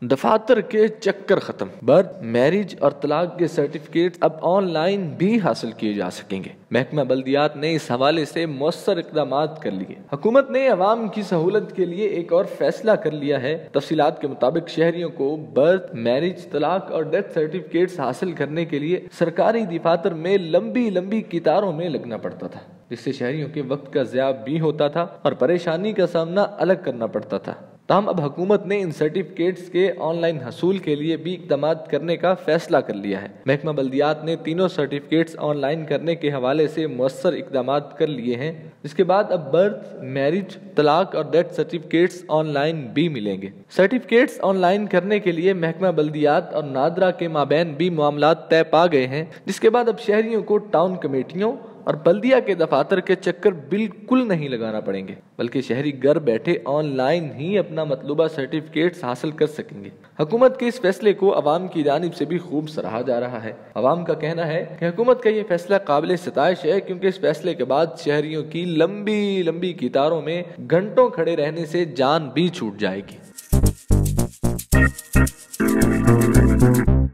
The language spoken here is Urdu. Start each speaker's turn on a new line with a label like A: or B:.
A: دفاتر کے چکر ختم، برتھ، میرج اور طلاق کے سرٹیفکیٹ اب آن لائن بھی حاصل کیے جا سکیں گے۔ محکمہ بلدیات نے اس حوالے سے مؤثر اقدامات کر لیے۔ حکومت نے عوام کی سہولت کے لیے ایک اور فیصلہ کر لیا ہے۔ تفصیلات کے مطابق شہریوں کو برتھ، میرج، طلاق اور ڈیتھ سرٹیفکیٹس حاصل کرنے کے لیے سرکاری دفاتر میں لمبی قطاروں میں لگنا پڑتا تھا، جس سے شہریوں کے وقت کا ضیاع بھی ہوتا تھا اور پریشانی کا سامنا الگ کرنا پڑتا تھا۔ تاہم اب حکومت نے ان سرٹیفکیٹس کے آن لائن حصول کے لیے بھی اقدامات کرنے کا فیصلہ کر لیا ہے۔ محکمہ بلدیات نے تینوں سرٹیفکیٹس آن لائن کرنے کے حوالے سے مؤثر اقدامات کر لیے ہیں، جس کے بعد اب برتھ، میرج، طلاق اور ڈیتھ سرٹیفکیٹس آن لائن بھی ملیں گے۔ سرٹیفکیٹس آن لائن کرنے کے لیے محکمہ بلدیات اور نادرا کے مابین بھی معاملات طے پا گئے ہیں، جس کے بعد اب شہریوں کو ٹاؤن کمیٹیوں اور بلدیہ کے دفاتر کے چکر بالکل نہیں لگانا پڑیں گے، بلکہ شہری گھر بیٹھے آن لائن ہی اپنا مطلوبہ سرٹیفکیٹس حاصل کر سکیں گے۔ حکومت کے اس فیصلے کو عوام کی جانب سے بھی خوب سراہا جا رہا ہے۔ عوام کا کہنا ہے کہ حکومت کا یہ فیصلہ قابل ستائش ہے، کیونکہ اس فیصلے کے بعد شہریوں کی لمبی قطاروں میں گھنٹوں کھڑے رہنے سے جان بھی چھوٹ جائے گی۔